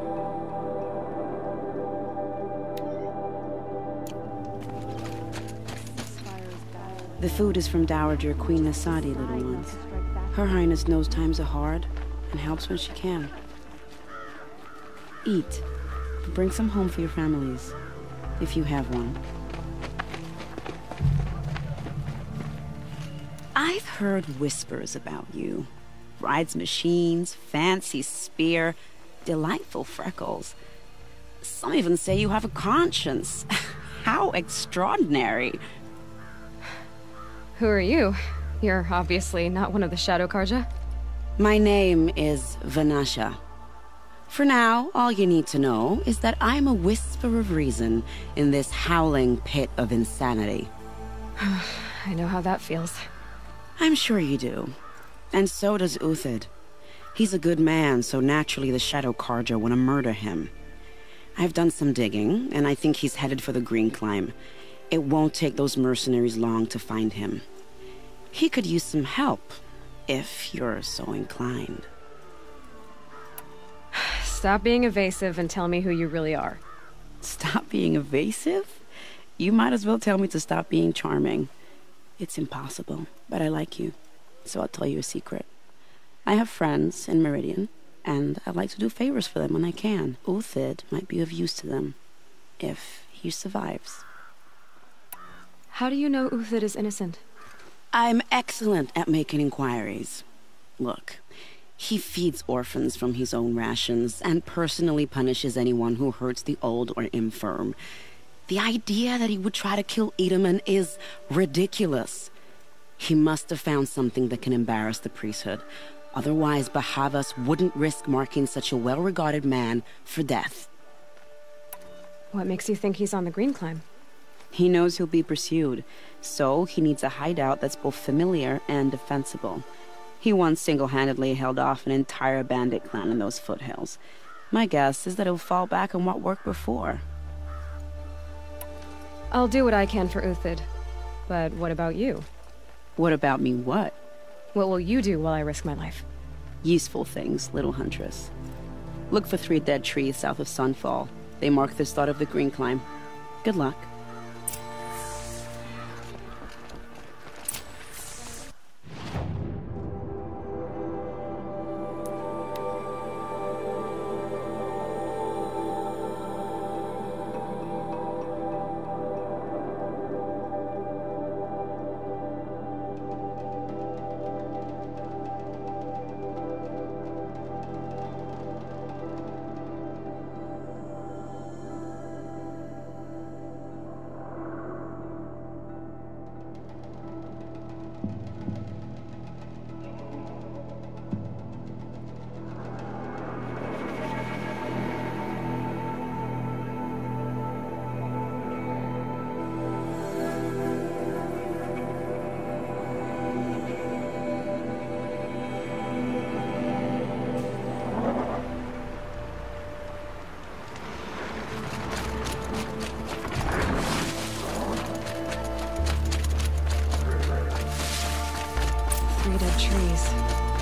The food is from Dowager Queen Nasadi, little ones. Her Highness knows times are hard and helps when she can. Eat. Bring some home for your families, if you have one. I've heard whispers about you. Rides machines, fancy spear, delightful freckles. Some even say you have a conscience. How extraordinary. Who are you? You're obviously not one of the Shadow Karja. My name is Vanasha. For now, all you need to know is that I'm a whisper of reason in this howling pit of insanity. I know how that feels. I'm sure you do. And so does Uthid. He's a good man, so naturally the Shadow Karja want to murder him. I've done some digging, and I think he's headed for the Green Climb. It won't take those mercenaries long to find him. He could use some help, if you're so inclined. Stop being evasive and tell me who you really are. Stop being evasive? You might as well tell me to stop being charming. It's impossible, but I like you, so I'll tell you a secret. I have friends in Meridian, and I like to do favors for them when I can. Uthid might be of use to them, if he survives. How do you know Uthid is innocent? I'm excellent at making inquiries. Look, he feeds orphans from his own rations and personally punishes anyone who hurts the old or infirm. The idea that he would try to kill Edelman is ridiculous. He must have found something that can embarrass the priesthood. Otherwise, Bahavas wouldn't risk marking such a well-regarded man for death. What makes you think he's on the Green Climb? He knows he'll be pursued, so he needs a hideout that's both familiar and defensible. He once single-handedly held off an entire bandit clan in those foothills. My guess is that he'll fall back on what worked before. I'll do what I can for Uthid. But what about you? What about me what? What will you do while I risk my life? Useful things, little huntress. Look for 3 dead trees south of Sunfall. They mark the start of the Green Climb. Good luck.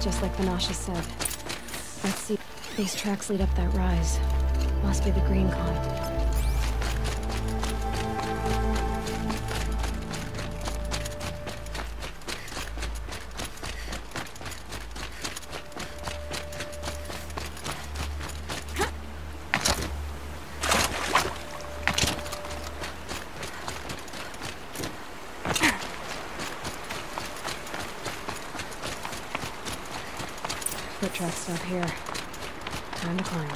Just like Vanasha said. Let's see. These tracks lead up that rise. Must be the Green Climb. Foot tracks stop here. Time to climb.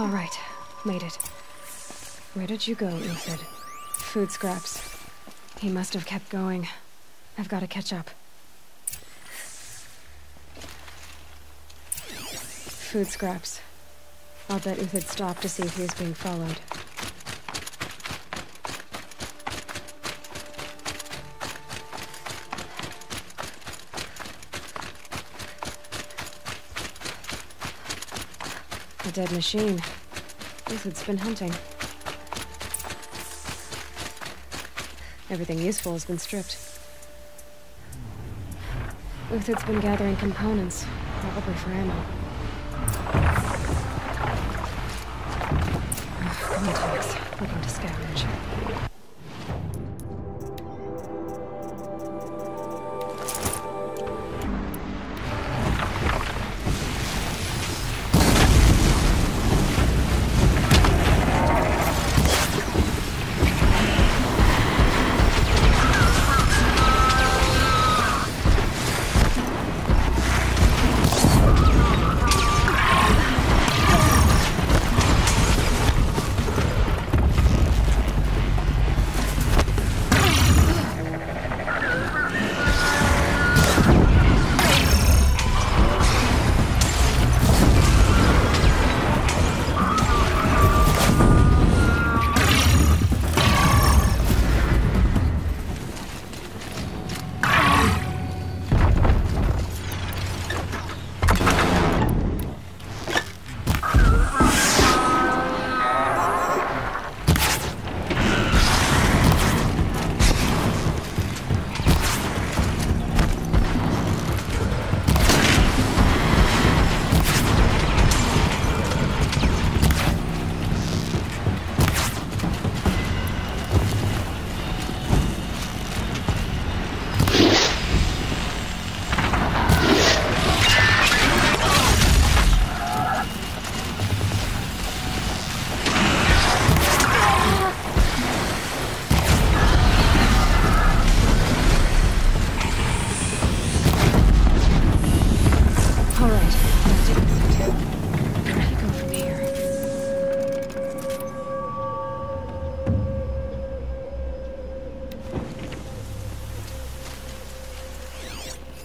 All right, made it. Where did you go, Uthid? Food scraps. He must have kept going. I've got to catch up. Food scraps. I'll bet Uthid stopped to see if he was being followed. A dead machine. Uthid's been hunting. Everything useful has been stripped. Uthid's been gathering components, probably for ammo. Contacts. Looking to scavenge.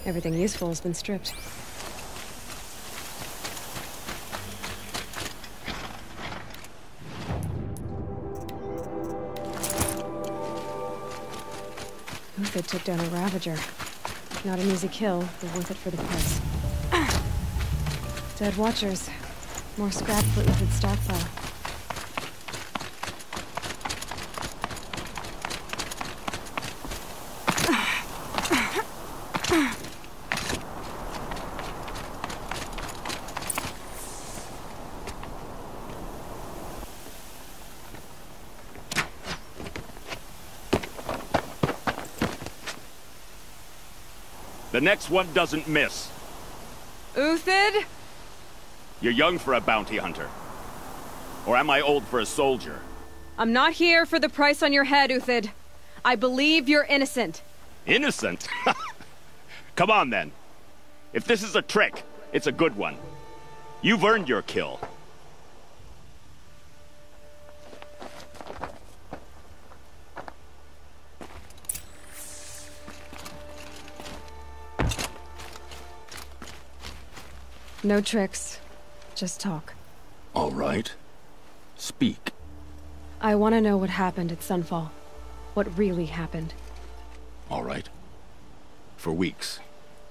Everything useful has been stripped. Uthid took down a Ravager. Not an easy kill, but worth it for the price. Dead Watchers. More scrap for Uthid's stockpile. The next one doesn't miss. Uthid? You're young for a bounty hunter. Or am I old for a soldier? I'm not here for the price on your head, Uthid. I believe you're innocent. Innocent? Come on, then. If this is a trick, it's a good one. You've earned your kill. No tricks. Just talk. All right. Speak. I want to know what happened at Sunfall. What really happened. All right. For weeks,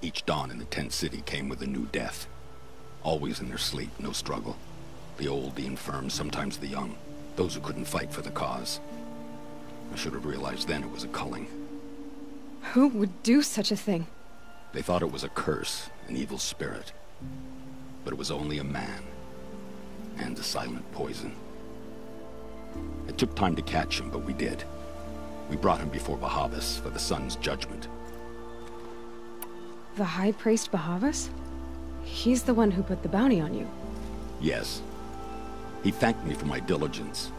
each dawn in the tent city came with a new death. Always in their sleep, no struggle. The old, the infirm, sometimes the young. Those who couldn't fight for the cause. I should have realized then it was a culling. Who would do such a thing? They thought it was a curse, an evil spirit. But it was only a man. And a silent poison. It took time to catch him, but we did. We brought him before Bahavas for the sun's judgment. The High Priest Bahavas? He's the one who put the bounty on you. Yes. He thanked me for my diligence,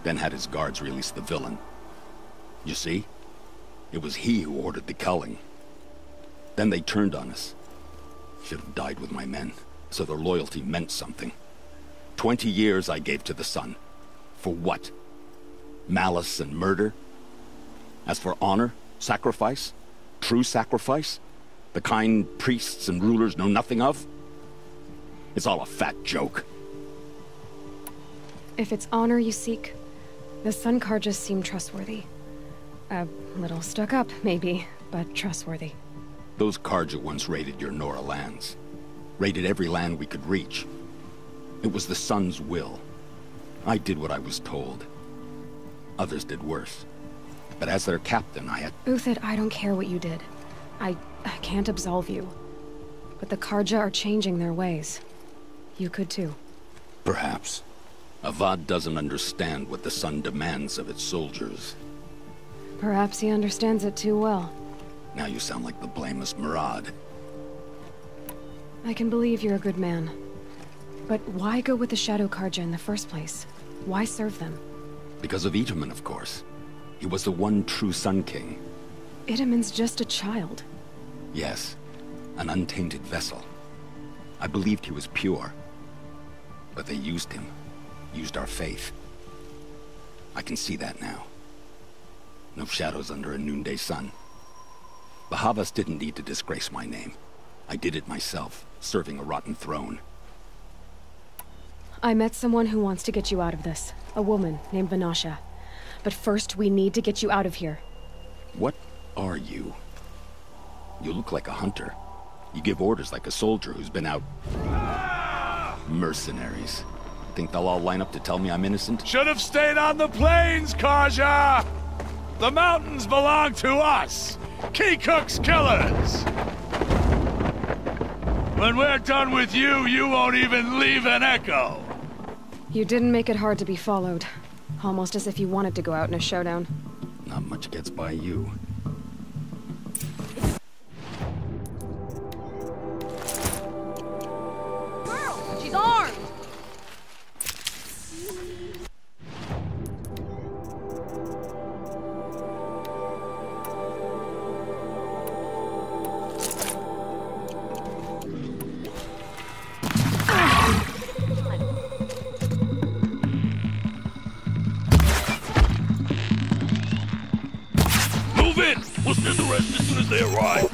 then had his guards release the villain. You see? It was he who ordered the culling. Then they turned on us. Should have died with my men, so their loyalty meant something. 20 years I gave to the sun. For what? Malice and murder? As for honor, sacrifice, true sacrifice, the kind priests and rulers know nothing of? It's all a fat joke. If it's honor you seek, the Sun Karjas seem trustworthy. A little stuck up, maybe, but trustworthy. Those Karja once raided your Nora lands. Raided every land we could reach. It was the Sun's will. I did what I was told. Others did worse. But as their captain, I had... Uthid, I don't care what you did. I can't absolve you. But the Karja are changing their ways. You could too. Perhaps. Avad doesn't understand what the Sun demands of its soldiers. Perhaps he understands it too well. Now you sound like the blameless Murad. I can believe you're a good man. But why go with the Shadow Karja in the first place? Why serve them? Because of Itamen, of course. He was the one true Sun King. Itamen's just a child. Yes, an untainted vessel. I believed he was pure. But they used him. Used our faith. I can see that now. No shadows under a noonday sun. Bahavas didn't need to disgrace my name. I did it myself, serving a rotten throne. I met someone who wants to get you out of this. A woman named Vanasha. But first, we need to get you out of here. What are you? You look like a hunter. You give orders like a soldier who's been out... Mercenaries. Think they'll all line up to tell me I'm innocent? Should have stayed on the plains, Karja! The mountains belong to us! Kikuk's killers! When we're done with you, you won't even leave an echo! You didn't make it hard to be followed. Almost as if you wanted to go out in a showdown. Not much gets by you. Girl, she's armed! Move in! We'll send the rest as soon as they arrive.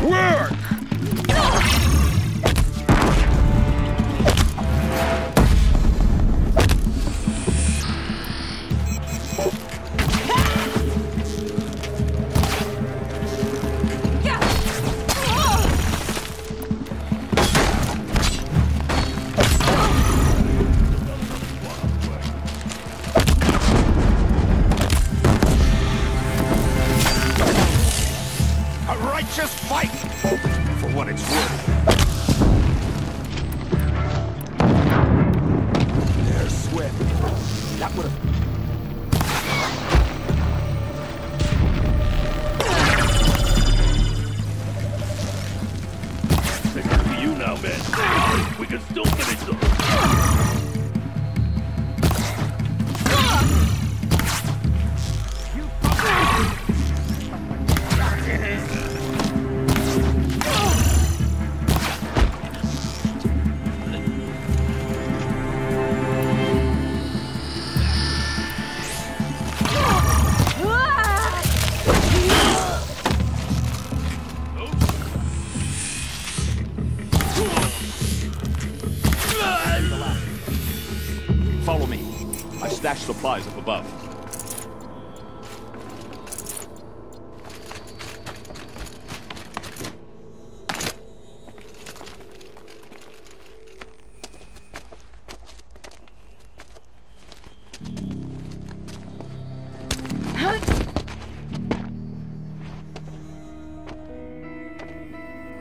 Work! A righteous fight! For what it's worth. They're swift. That would've... It's up to you now, man. We can still finish them. Follow me. I've stashed supplies up above.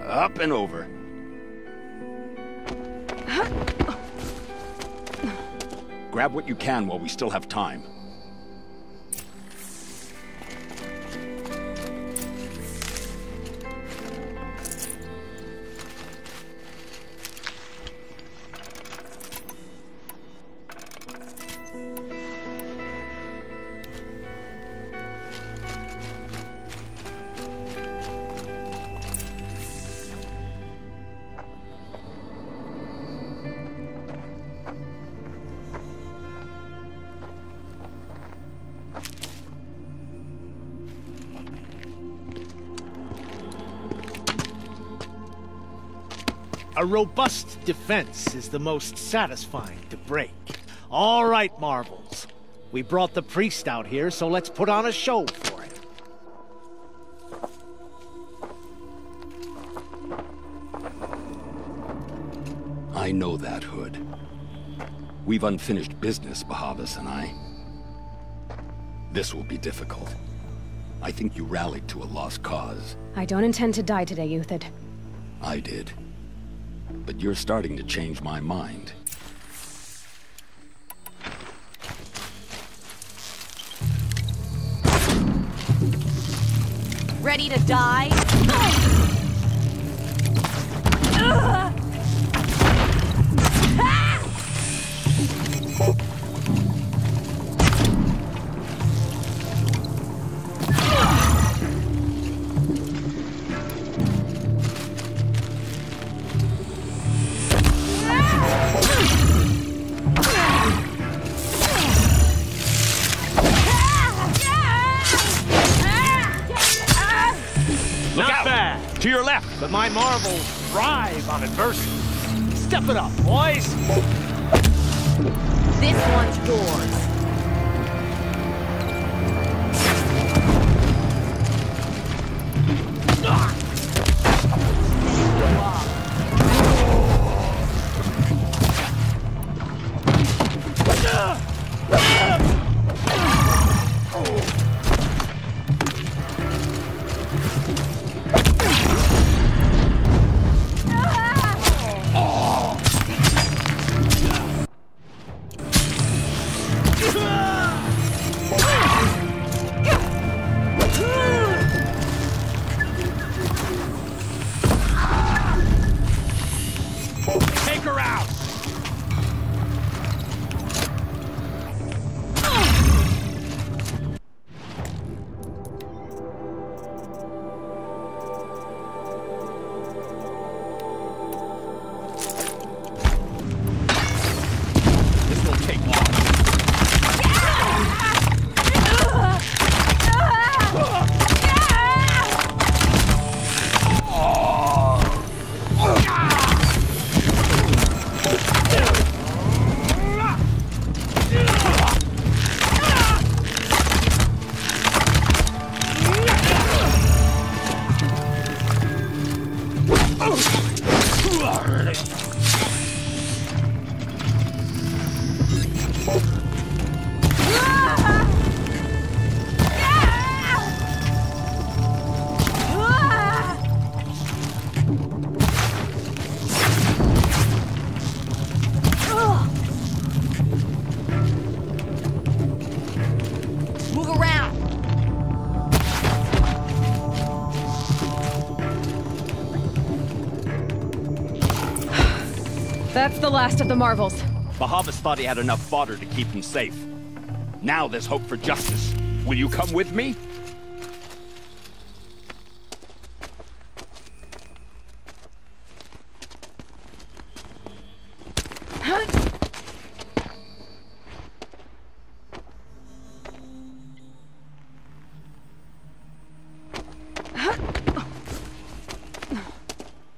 Up and over. Grab what you can while we still have time. A robust defense is the most satisfying to break. All right, Marvels. We brought the priest out here, so let's put on a show for him. I know that, Hood. We've unfinished business, Bahavas and I. This will be difficult. I think you rallied to a lost cause. I don't intend to die today, Uthid. I did. But you're starting to change my mind. Ready to die? To your left! But my marvels thrive on adversity. Step it up, boys! This one's yours. That's the last of the Marvels. Bahavas thought he had enough fodder to keep him safe. Now there's hope for justice. Will you come with me?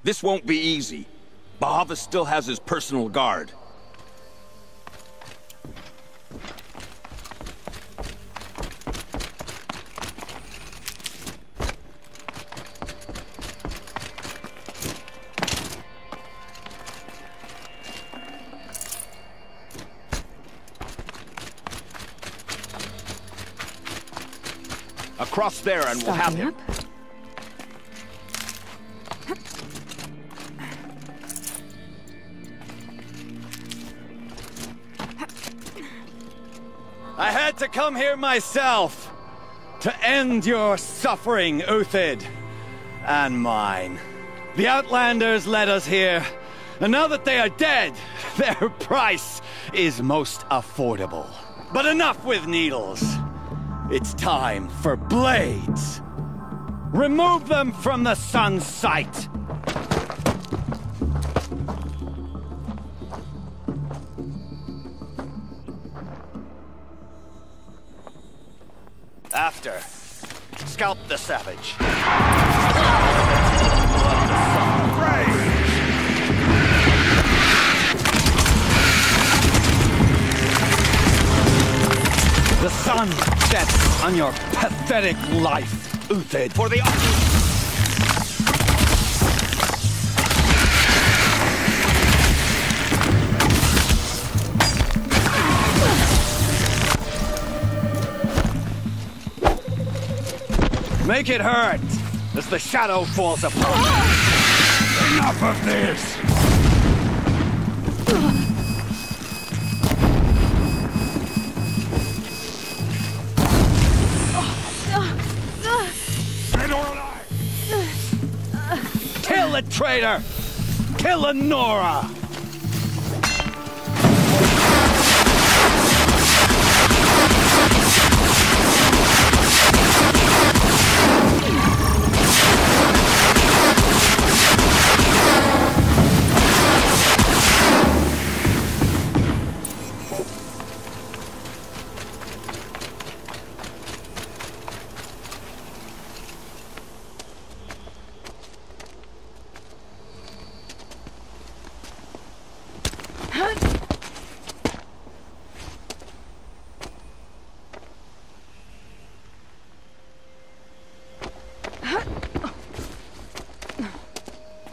This won't be easy. Bahavas still has his personal guard. Across there and we'll have him. I had to come here myself to end your suffering, Uthid, and mine. The Outlanders led us here, and now that they are dead, their price is most affordable. But enough with needles. It's time for blades. Remove them from the sun's sight. After, scalp the savage. Rage! on your pathetic life, Uthid. For the... Make it hurt as the shadow falls apart. Enough of this! Kill the traitor! Kill Lenora!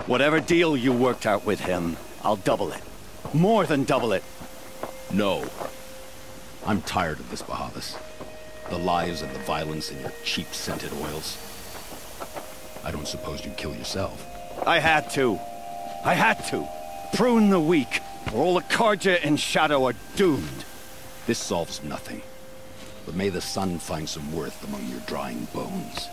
Whatever deal you worked out with him, I'll double it. More than double it. No. I'm tired of this, Bahavas. The lies and the violence and your cheap-scented oils. I don't suppose you'd kill yourself. I had to. I had to. Prune the weak, or all the Karja in Shadow are doomed. This solves nothing. But may the sun find some worth among your drying bones.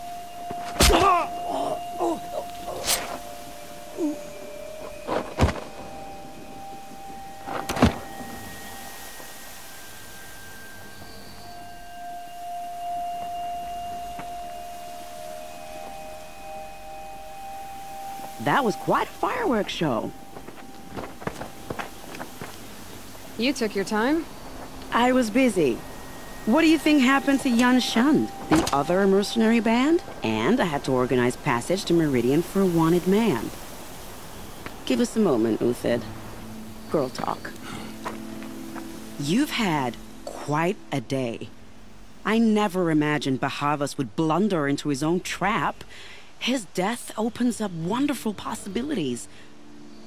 That was quite a fireworks show. You took your time? I was busy. What do you think happened to Yun Shund, the other mercenary band? And I had to organize passage to Meridian for a wanted man. Give us a moment, Uthid. Girl talk. You've had quite a day. I never imagined Bahavas would blunder into his own trap. His death opens up wonderful possibilities.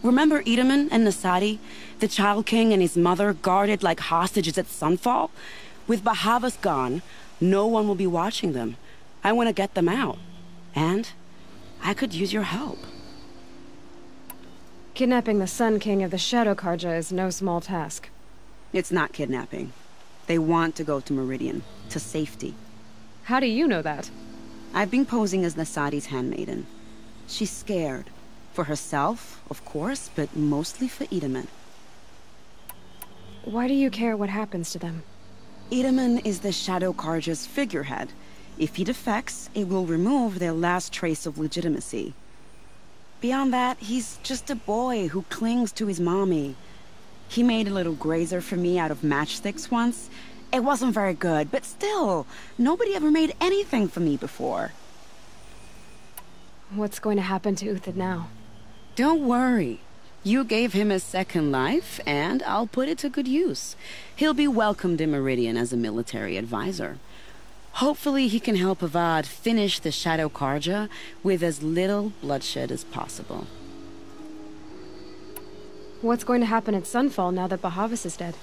Remember Edaman and Nasadi? The Child King and his mother guarded like hostages at Sunfall? With Bahavas gone, no one will be watching them. I want to get them out. And I could use your help. Kidnapping the Sun King of the Shadow Karja is no small task. It's not kidnapping. They want to go to Meridian, to safety. How do you know that? I've been posing as Nasadi's handmaiden. She's scared. For herself, of course, but mostly for Edaman. Why do you care what happens to them? Edaman is the Shadow Karja's figurehead. If he defects, it will remove their last trace of legitimacy. Beyond that, he's just a boy who clings to his mommy. He made a little grazer for me out of matchsticks once. It wasn't very good, but still, nobody ever made anything for me before. What's going to happen to Uthid now? Don't worry. You gave him a second life, and I'll put it to good use. He'll be welcomed in Meridian as a military advisor. Hopefully he can help Avad finish the Shadow Karja with as little bloodshed as possible. What's going to happen at Sunfall now that Bahavas is dead?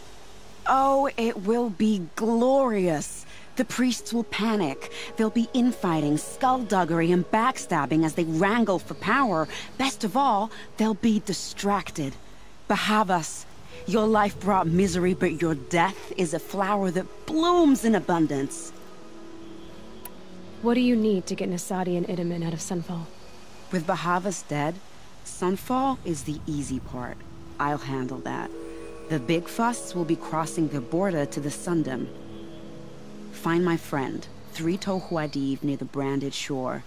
Oh, it will be glorious. The priests will panic. There'll be infighting, skullduggery, and backstabbing as they wrangle for power. Best of all, they'll be distracted. Bahavas, your life brought misery, but your death is a flower that blooms in abundance. What do you need to get Nasadi and Edaman out of Sunfall? With Bahavas dead, Sunfall is the easy part. I'll handle that. The big fuss will be crossing the border to the Sundom. Find my friend, 3 Tohuadiv near the branded shore.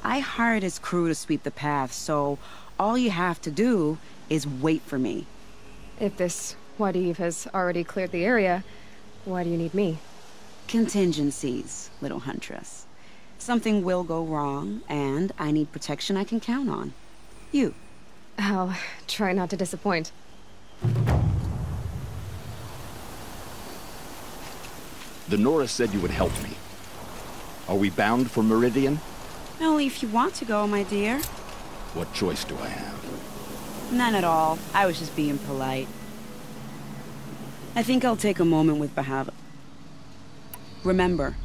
I hired his crew to sweep the path, so all you have to do is wait for me. If this Wadiv has already cleared the area, why do you need me? Contingencies, little huntress. Something will go wrong, and I need protection I can count on. You. I'll try not to disappoint. The Nora said you would help me. Are we bound for Meridian? Only if you want to go, my dear. What choice do I have? None at all. I was just being polite. I think I'll take a moment with Bahava. Remember,